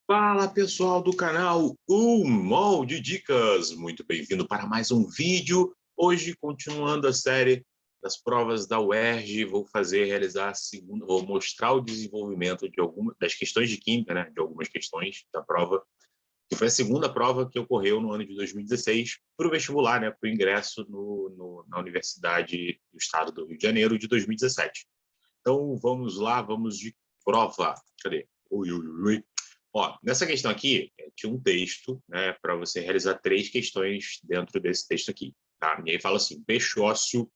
Fala pessoal do canal UMOL de Dicas, muito bem-vindo para mais um vídeo. Hoje, continuando a série das provas da UERJ, vou realizar a segunda, vou mostrar o desenvolvimento de algumas das questões de química, né, de algumas questões da prova, que foi a segunda prova que ocorreu no ano de 2016 para o vestibular, né, para o ingresso na Universidade do Estado do Rio de Janeiro de 2017. Então, vamos lá, vamos de prova. Cadê? Ui, ui, ui. Ó, nessa questão aqui, tinha um texto, né, para você realizar 3 questões dentro desse texto aqui. Tá? E aí fala assim: peixe ósseo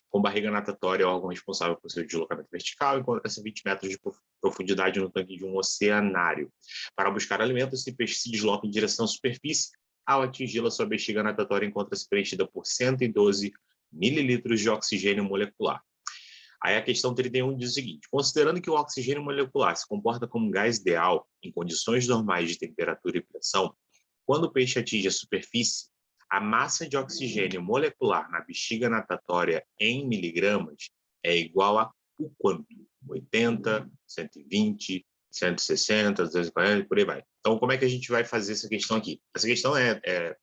com barriga natatória é o órgão responsável por seu deslocamento vertical, encontra-se a 20 metros de profundidade no tanque de um oceanário. Para buscar alimento, esse peixe se desloca em direção à superfície. Ao atingi-la, sua bexiga natatória encontra-se preenchida por 112 mililitros de oxigênio molecular. Aí a questão 31 diz o seguinte: considerando que o oxigênio molecular se comporta como um gás ideal em condições normais de temperatura e pressão, quando o peixe atinge a superfície, a massa de oxigênio molecular na bexiga natatória em miligramas é igual a o quanto? 80, 120, 160, 240, por aí vai. Então, como é que a gente vai fazer essa questão aqui? Essa questão é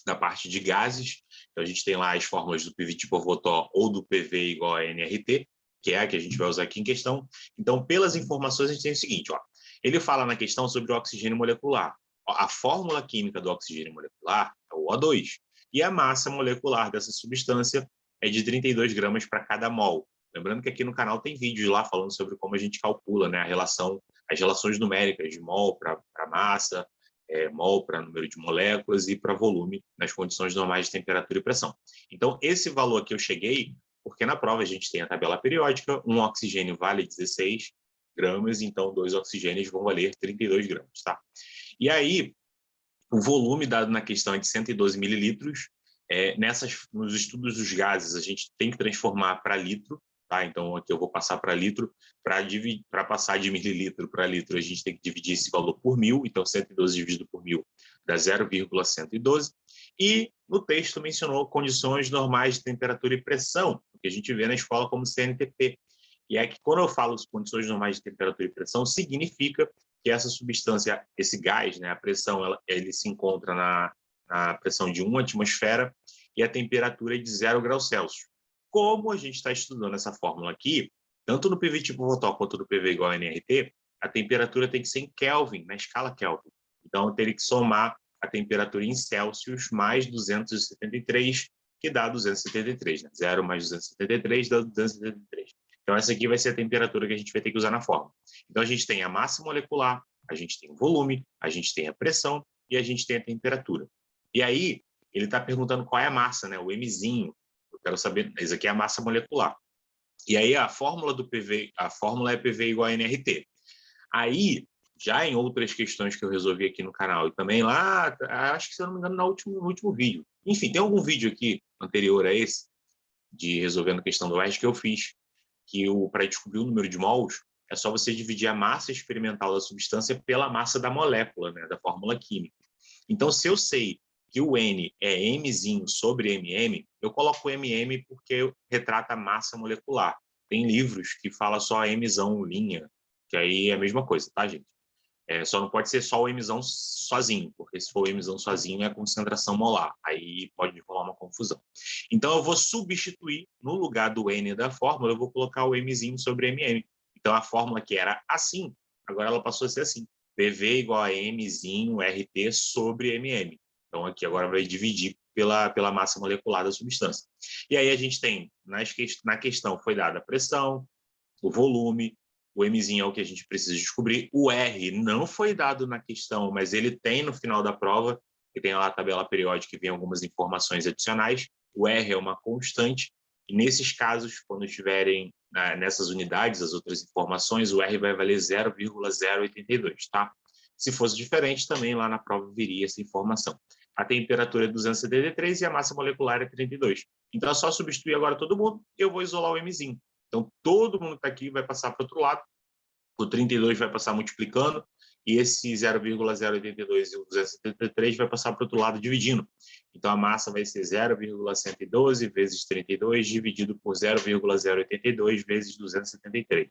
da parte de gases. Então, a gente tem lá as fórmulas do PVT por Votó ou do PV igual a nRT, que é a que a gente vai usar aqui em questão. Então, pelas informações, a gente tem o seguinte, ó, ele fala na questão sobre o oxigênio molecular. A fórmula química do oxigênio molecular é o O2, e a massa molecular dessa substância é de 32 gramas para cada mol. Lembrando que aqui no canal tem vídeos lá falando sobre como a gente calcula, né, as relações numéricas de mol para massa, mol para número de moléculas e para volume nas condições normais de temperatura e pressão. Então, esse valor aqui eu cheguei porque na prova a gente tem a tabela periódica, um oxigênio vale 16 gramas, então 2 oxigênios vão valer 32 gramas, tá? E aí, o volume dado na questão é de 112 mililitros. Nos estudos dos gases, a gente tem que transformar para litro, tá? Então, aqui eu vou passar para litro. Para passar de mililitro para litro, a gente tem que dividir esse valor por 1.000. Então, 112 dividido por 1.000 dá 0,112. E no texto mencionou condições normais de temperatura e pressão, que a gente vê na escola como CNTP. E é que quando eu falo condições normais de temperatura e pressão, significa que essa substância, esse gás, né, a pressão, ele se encontra na pressão de 1 atmosfera e a temperatura é de 0 graus Celsius. Como a gente está estudando essa fórmula aqui, tanto no PV tipo Votó quanto no PV igual a nRT, a temperatura tem que ser em Kelvin, na escala Kelvin. Então, eu teria que somar a temperatura em Celsius mais 273, que dá 273, né? 0 mais 273 dá 273. Então, essa aqui vai ser a temperatura que a gente vai ter que usar na fórmula. Então, a gente tem a massa molecular, a gente tem o volume, a gente tem a pressão e a gente tem a temperatura. E aí, ele está perguntando qual é a massa, né? O Mzinho. Eu quero saber, isso aqui é a massa molecular. E aí, a fórmula do PV, a fórmula é PV igual a nRT. Aí, já em outras questões que eu resolvi aqui no canal, e também lá, acho que, se eu não me engano, no último vídeo. Enfim, tem algum vídeo aqui anterior a esse, de resolvendo a questão do UERJ, que eu fiz, que para descobrir o número de mols, é só você dividir a massa experimental da substância pela massa da molécula, né, da fórmula química. Então, se eu sei que o N é Mzinho sobre MM, eu coloco MM porque retrata a massa molecular. Tem livros que falam só Mzão linha, que aí é a mesma coisa, tá, gente? Só não pode ser só o Mzão sozinho, porque se for o Mzão sozinho é a concentração molar, aí pode rolar uma confusão. Então, eu vou substituir, no lugar do N da fórmula, eu vou colocar o Mzinho sobre MM. Então, a fórmula que era assim, agora ela passou a ser assim. PV igual a Mzinho RT sobre MM. Então, aqui agora vai dividir pela massa molecular da substância. E aí a gente tem, na questão foi dada a pressão, o volume, o Mzinho é o que a gente precisa descobrir. O R não foi dado na questão, mas ele tem no final da prova, que tem lá a tabela periódica que vem algumas informações adicionais. O R é uma constante, e nesses casos, quando estiverem nessas unidades, as outras informações, o R vai valer 0,082, tá? Se fosse diferente, também lá na prova viria essa informação. A temperatura é 273 e a massa molecular é 32. Então, é só substituir agora todo mundo e eu vou isolar o Mzinho. Então, todo mundo que está aqui vai passar para o outro lado, o 32 vai passar multiplicando, e esse 0,082 e o 273 vai passar para o outro lado dividindo. Então, a massa vai ser 0,112 vezes 32 dividido por 0,082 vezes 273.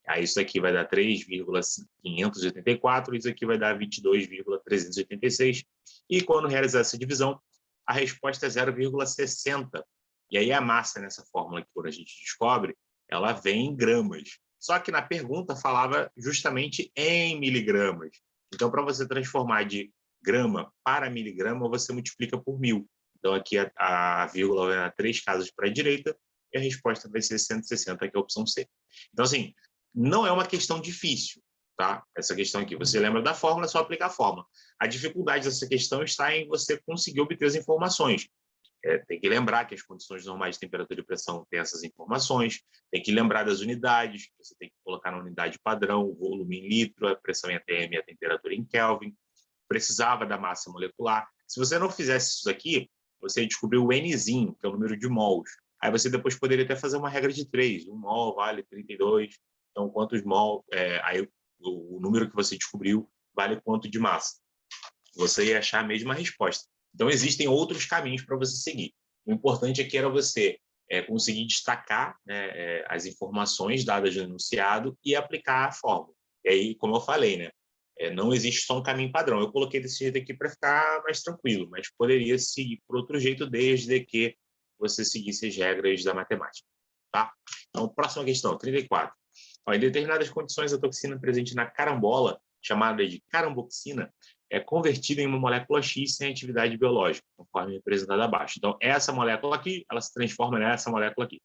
Aí isso aqui vai dar 3,584, isso aqui vai dar 22,386. E quando realizar essa divisão, a resposta é 0,60. E aí a massa nessa fórmula que quando a gente descobre, ela vem em gramas. Só que na pergunta falava justamente em miligramas. Então, para você transformar de grama para miligrama, você multiplica por 1000. Então, aqui a vírgula vai dar 3 casas para a direita e a resposta vai ser 160, que é a opção C. Então, assim, não é uma questão difícil, tá? Essa questão aqui. Você lembra da fórmula, é só aplicar a fórmula. A dificuldade dessa questão está em você conseguir obter as informações. Tem que lembrar que as condições normais de temperatura e pressão têm essas informações, tem que lembrar das unidades, você tem que colocar na unidade padrão, o volume em litro, a pressão em atm e a temperatura em Kelvin. Precisava da massa molecular. Se você não fizesse isso aqui, você descobriu o Nzinho, que é o número de mols. Aí você depois poderia até fazer uma regra de 3. 1 mol vale 32. Então, quantos mol... aí o número que você descobriu vale quanto de massa. Você ia achar a mesma resposta. Então, existem outros caminhos para você seguir. O importante aqui era você conseguir destacar, né, as informações dadas no enunciado e aplicar a fórmula. E aí, como eu falei, né, não existe só um caminho padrão. Eu coloquei desse jeito aqui para ficar mais tranquilo, mas poderia seguir por outro jeito desde que você seguisse as regras da matemática. Tá? Então, próxima questão, 34. Em determinadas condições, a toxina presente na carambola, chamada de caramboxina, é convertida em uma molécula X sem atividade biológica, conforme representado abaixo. Então, essa molécula aqui, ela se transforma nessa molécula aqui.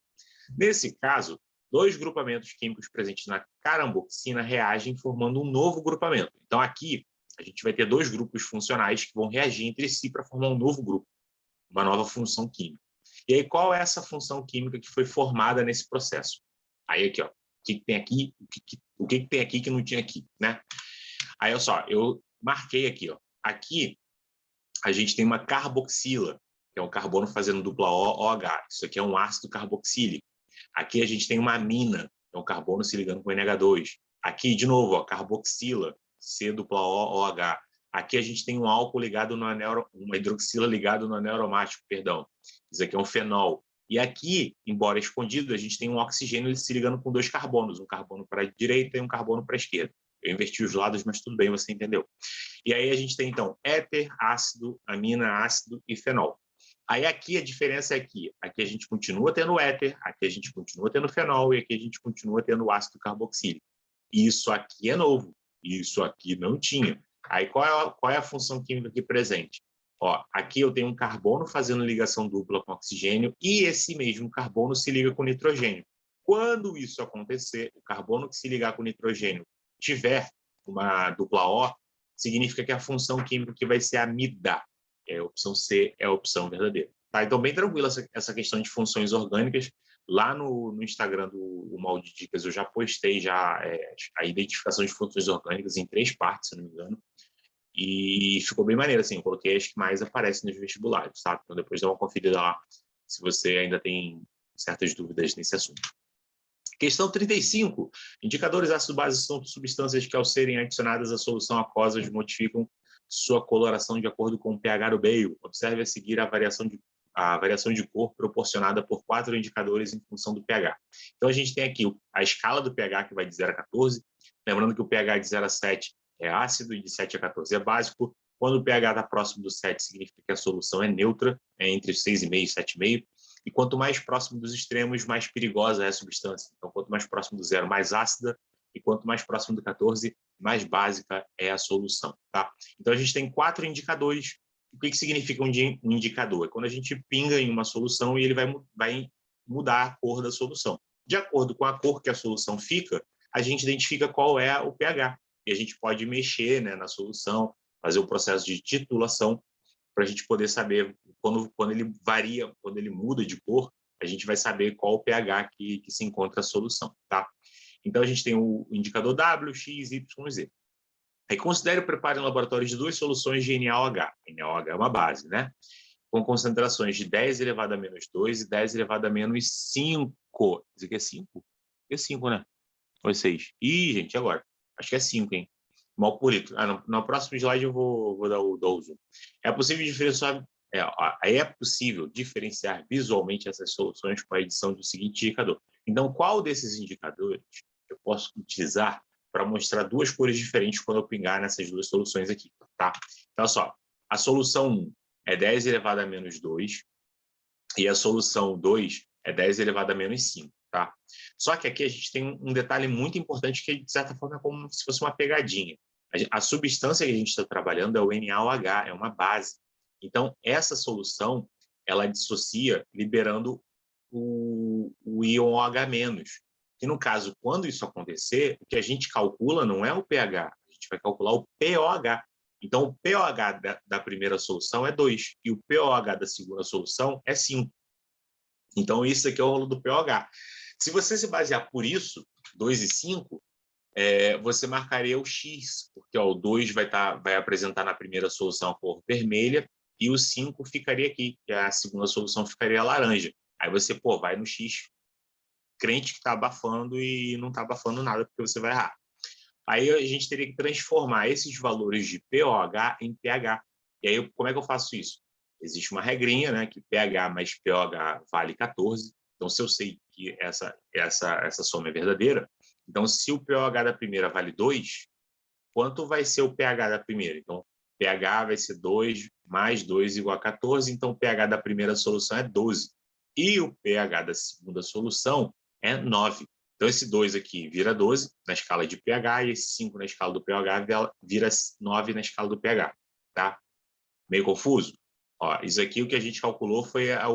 Nesse caso, 2 grupamentos químicos presentes na caramboxina reagem formando um novo grupamento. Então, aqui, a gente vai ter 2 grupos funcionais que vão reagir entre si para formar um novo grupo, uma nova função química. E aí, qual é essa função química que foi formada nesse processo? Aí, aqui, ó, o que tem aqui, o que tem aqui que não tinha aqui, né? Aí, olha só, eu marquei aqui, ó. Aqui, a gente tem uma carboxila, que é um carbono fazendo dupla OH. Isso aqui é um ácido carboxílico. Aqui a gente tem uma amina, que é um carbono se ligando com NH2. Aqui, de novo, ó, carboxila, C dupla OH. Aqui a gente tem um álcool ligado no anel, uma hidroxila ligado no anel aromático, perdão. Isso aqui é um fenol. E aqui, embora escondido, a gente tem um oxigênio se ligando com 2 carbonos, um carbono para a direita e um carbono para a esquerda. Eu inverti os lados, mas tudo bem, você entendeu. E aí a gente tem, então, éter, ácido, amina, ácido e fenol. Aí aqui a diferença é que aqui a gente continua tendo éter, aqui a gente continua tendo fenol e aqui a gente continua tendo ácido carboxílico. Isso aqui é novo, isso aqui não tinha. Aí qual é a função química aqui presente? Ó, aqui eu tenho um carbono fazendo ligação dupla com oxigênio e esse mesmo carbono se liga com nitrogênio. Quando isso acontecer, o carbono que se ligar com nitrogênio tiver uma dupla O, significa que a função química que vai ser amida. A opção C é a opção verdadeira. Tá? Então, bem tranquila essa questão de funções orgânicas. Lá no Instagram do Mal de Dicas, eu já postei a identificação de funções orgânicas em 3 partes, se não me engano. E ficou bem maneiro, assim. Eu coloquei as que mais aparecem nos vestibulares, tá? Então, depois dá uma conferida lá, se você ainda tem certas dúvidas nesse assunto. Questão 35. Indicadores ácido-base são substâncias que, ao serem adicionadas à solução aquosa, modificam sua coloração de acordo com o pH do meio. Observe a seguir a variação de cor proporcionada por 4 indicadores em função do pH. Então, a gente tem aqui a escala do pH, que vai de 0 a 14. Lembrando que o pH de 0 a 7 é ácido e de 7 a 14 é básico. Quando o pH está próximo do 7, significa que a solução é neutra, é entre 6,5 e 7,5. E quanto mais próximo dos extremos, mais perigosa é a substância. Então, quanto mais próximo do 0, mais ácida, e quanto mais próximo do 14, mais básica é a solução. Tá? Então, a gente tem 4 indicadores. O que significa um indicador? É quando a gente pinga em uma solução e ele vai mudar a cor da solução. De acordo com a cor que a solução fica, a gente identifica qual é o pH. E a gente pode mexer, né, na solução, fazer o processo de titulação, para a gente poder saber quando ele varia, quando ele muda de cor, a gente vai saber qual o pH que se encontra a solução, tá? Então, a gente tem o indicador W, X, Y e Z. Aí, considere o preparo em laboratório de 2 soluções de NaOH. NaOH é uma base, né? Com concentrações de 10 elevado a menos 2 e 10 elevado a menos 5. Isso aqui é 5? É 5, né? Ou é 6? Ih, gente, agora? Acho que é 5, hein? Mol por litro. No próximo slide eu vou dar o uso. É possível diferenciar visualmente essas soluções com a edição do seguinte indicador. Então, qual desses indicadores eu posso utilizar para mostrar duas cores diferentes quando eu pingar nessas duas soluções aqui, tá? Então, olha só, a solução 1 é 10 elevado a menos 2 e a solução 2 é 10 elevado a menos 5, tá? Só que aqui a gente tem um detalhe muito importante que, de certa forma, é como se fosse uma pegadinha. A substância que a gente está trabalhando é o NaOH, é uma base. Então, essa solução, ela dissocia liberando o íon OH-. E, no caso, quando isso acontecer, o que a gente calcula não é o pH, a gente vai calcular o pOH. Então, o pOH da primeira solução é 2 e o pOH da segunda solução é 5. Então, isso aqui é o rolo do pOH. Se você se basear por isso, 2 e 5, você marcaria o X, porque ó, o 2 vai apresentar na primeira solução a cor vermelha e o 5 ficaria aqui, que a segunda solução ficaria laranja. Aí você vai no X, crente que está abafando e não está abafando nada, porque você vai errar. Aí a gente teria que transformar esses valores de pOH em pH. E aí, como é que eu faço isso? Existe uma regrinha, né, que pH mais pOH vale 14. Então, se eu sei que essa soma é verdadeira, então, se o pOH da primeira vale 2, quanto vai ser o pH da primeira? Então, pH vai ser 2 mais 2 igual a 14, então o pH da primeira solução é 12. E o pH da segunda solução é 9. Então, esse 2 aqui vira 12 na escala de pH e esse 5 na escala do pH vira 9 na escala do pH. Tá? Meio confuso? Ó, isso aqui o que a gente calculou foi a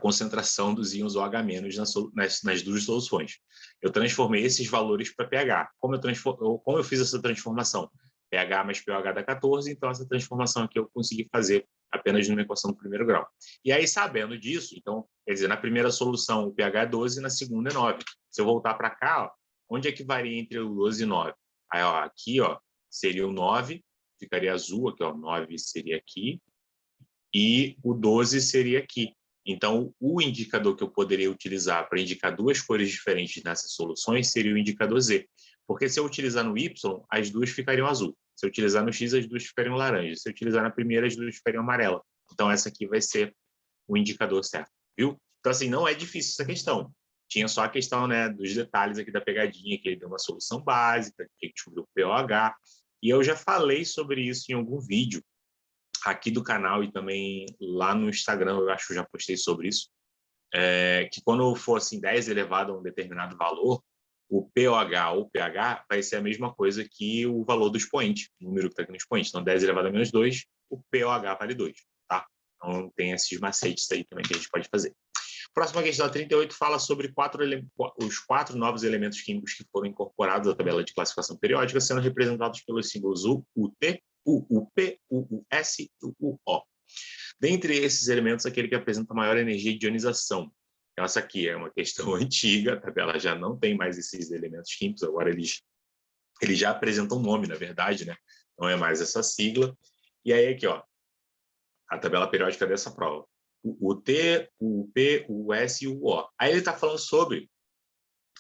concentração dos íons OH- nas duas soluções. Eu transformei esses valores para pH. Como eu fiz essa transformação? pH mais pOH dá 14, então essa transformação aqui eu consegui fazer apenas numa equação do primeiro grau. E aí, sabendo disso, então, quer dizer, na primeira solução o pH é 12 e na segunda é 9. Se eu voltar para cá, ó, onde é que varia entre o 12 e 9? Aí, ó, aqui ó, seria o 9, ficaria azul, aqui, ó, 9 seria aqui, e o 12 seria aqui. Então, o indicador que eu poderia utilizar para indicar duas cores diferentes nessas soluções seria o indicador Z. Porque se eu utilizar no Y, as duas ficariam azul. Se eu utilizar no X, as duas ficariam laranja. Se eu utilizar na primeira, as duas ficariam amarela. Então, essa aqui vai ser o indicador certo, viu? Então, assim, não é difícil essa questão. Tinha só a questão, né, dos detalhes aqui da pegadinha, que ele deu uma solução básica, que descobriu o pOH. E eu já falei sobre isso em algum vídeo aqui do canal e também lá no Instagram, eu acho que eu já postei sobre isso, que quando for assim 10 elevado a um determinado valor, o pOH ou pH vai ser a mesma coisa que o valor do expoente, o número que está aqui no expoente. Então, 10 elevado a menos 2, o pOH vale 2, tá? Então, tem esses macetes aí também que a gente pode fazer. Próxima questão, a 38, fala sobre os 4 novos elementos químicos que foram incorporados à tabela de classificação periódica, sendo representados pelos símbolos U, UT, UUP, UUS e UO. Dentre esses elementos, aquele que apresenta maior energia de ionização. Então, essa aqui é uma questão antiga, a tabela já não tem mais esses elementos químicos, agora eles já apresentam nome, na verdade, né? Não é mais essa sigla. E aí aqui, ó, a tabela periódica dessa prova. O T, o P, o S e o O. Aí ele está falando sobre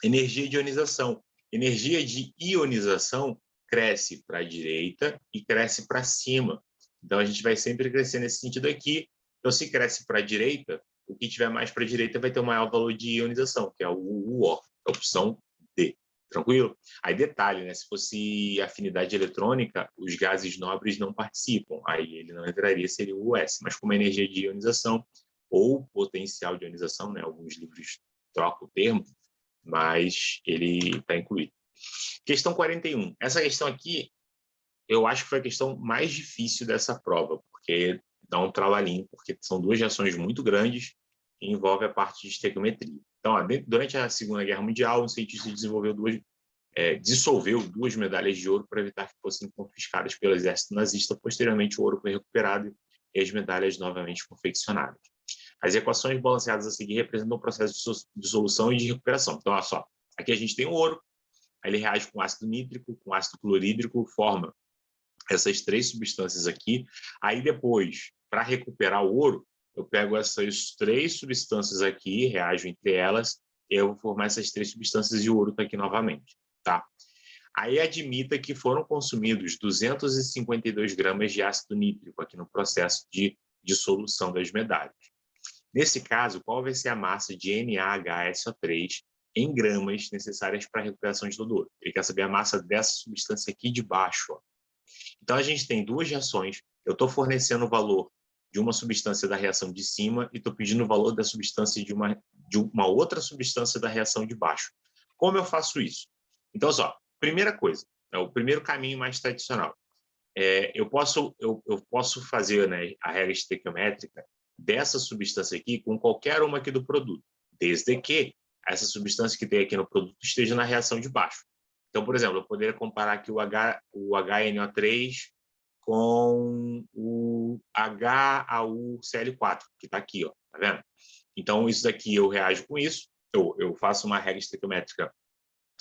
energia de ionização. Energia de ionização cresce para a direita e cresce para cima. Então, a gente vai sempre crescer nesse sentido aqui. Então, se cresce para a direita, o que tiver mais para a direita vai ter o maior valor de ionização, que é o UO, a opção D. Tranquilo? Aí, detalhe, né? Se fosse afinidade eletrônica, os gases nobres não participam. Aí ele não entraria, seria o US. Mas como energia de ionização ou potencial de ionização, né? Alguns livros trocam o termo, mas ele está incluído. Questão 41. Essa questão aqui, eu acho que foi a questão mais difícil dessa prova, porque dá um trabalhinho, porque são duas reações muito grandes e envolve a parte de estequiometria. Então, ó, durante a Segunda Guerra Mundial, um cientista dissolveu duas medalhas de ouro para evitar que fossem confiscadas pelo exército nazista. Posteriormente, o ouro foi recuperado e as medalhas novamente confeccionadas. As equações balanceadas a seguir representam o processo de dissolução e de recuperação. Então, olha só, aqui a gente tem o ouro, aí ele reage com ácido nítrico, com ácido clorídrico, forma essas três substâncias aqui. Aí depois, para recuperar o ouro, eu pego essas três substâncias aqui, reajo entre elas, e eu vou formar essas três substâncias e o ouro está aqui novamente, tá? Aí admita que foram consumidos 252 gramas de ácido nítrico aqui no processo de dissolução das medalhas. Nesse caso, qual vai ser a massa de NaHSO3 em gramas necessárias para a recuperação de odor. Ele quer saber a massa dessa substância aqui de baixo. Ó. Então, a gente tem duas reações. Eu estou fornecendo o valor de uma substância da reação de cima e estou pedindo o valor da substância de uma outra substância da reação de baixo. Como eu faço isso? Então, só, primeira coisa, o primeiro caminho mais tradicional. Eu posso fazer, né, a regra estequiométrica dessa substância aqui com qualquer uma aqui do produto, desde que essa substância que tem aqui no produto esteja na reação de baixo. Então, por exemplo, eu poderia comparar aqui o HNO3 com o HAUCl4, que está aqui, ó, tá vendo? Então, isso daqui eu reajo com isso, eu faço uma regra estequiométrica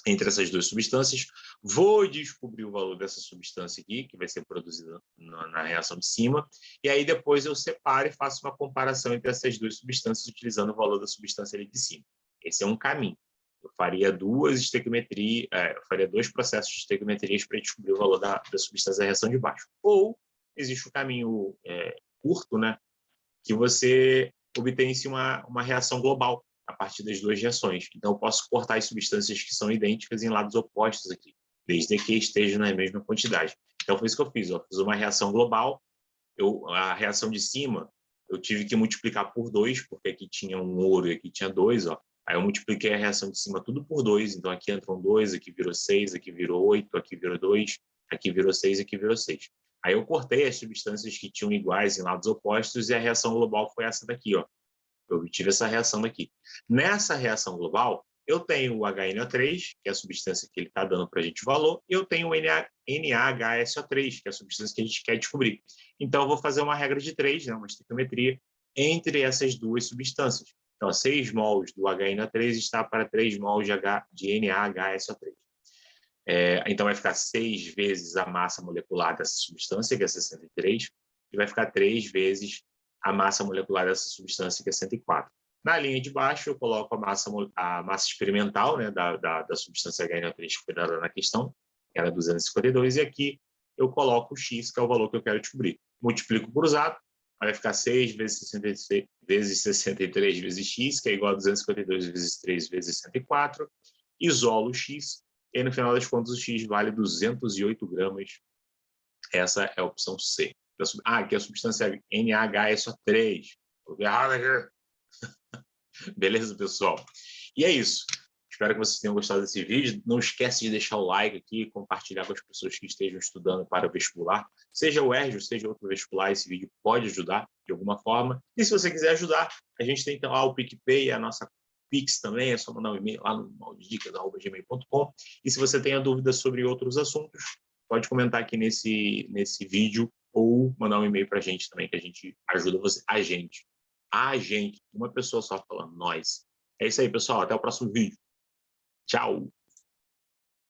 entre essas duas substâncias, vou descobrir o valor dessa substância aqui, que vai ser produzida na reação de cima, e aí depois eu separo e faço uma comparação entre essas duas substâncias utilizando o valor da substância ali de cima. Esse é um caminho. Eu faria duas processos de estequiometrias para descobrir o valor da substância da reação de baixo. Ou existe o caminho curto, né, que você obtém-se uma reação global a partir das duas reações. Então, eu posso cortar as substâncias que são idênticas em lados opostos aqui, desde que estejam na mesma quantidade. Então, foi isso que eu fiz. Eu fiz uma reação global. A reação de cima, eu tive que multiplicar por 2, porque aqui tinha um ouro e aqui tinha 2. Ó. Aí eu multipliquei a reação de cima tudo por 2. Então, aqui entram 2, aqui virou 6, aqui virou 8, aqui virou 2, aqui virou 6, aqui virou 6. Aí eu cortei as substâncias que tinham iguais em lados opostos e a reação global foi essa daqui, ó. Eu obtive essa reação daqui. Nessa reação global, eu tenho o HNO3, que é a substância que ele está dando para a gente o valor, e eu tenho o NaHSO3, que é a substância que a gente quer descobrir. Então, eu vou fazer uma regra de 3, né, uma estequiometria, entre essas duas substâncias. Então, 6 mols do HNO3 está para 3 mols de NaHSO3. Então, vai ficar 6 vezes a massa molecular dessa substância, que é 63, e vai ficar 3 vezes a massa molecular dessa substância, que é 104. Na linha de baixo, eu coloco a massa experimental, né, da substância HNO3 que foi dada na questão, que era 252, e aqui eu coloco o X, que é o valor que eu quero descobrir. Multiplico cruzado, vai ficar 6 vezes 66 vezes 63 vezes X, que é igual a 252 vezes 3 vezes 104. Isolo o X, e no final das contas o X vale 208 gramas. Essa é a opção C. Aqui é a substância NaHSO3. Beleza, pessoal? E é isso. Espero que vocês tenham gostado desse vídeo. Não esquece de deixar o like aqui, compartilhar com as pessoas que estejam estudando para o vestibular. Seja o ERJ, seja outro vestibular, esse vídeo pode ajudar de alguma forma. E se você quiser ajudar, a gente tem lá o PicPay, a nossa Pix também, é só mandar um e-mail lá no maldicas@gmail.com. E se você tem dúvidas sobre outros assuntos, pode comentar aqui nesse vídeo ou mandar um e-mail para a gente também, que a gente ajuda você. A gente, uma pessoa só falando, nós. É isso aí, pessoal. Até o próximo vídeo. Tchau!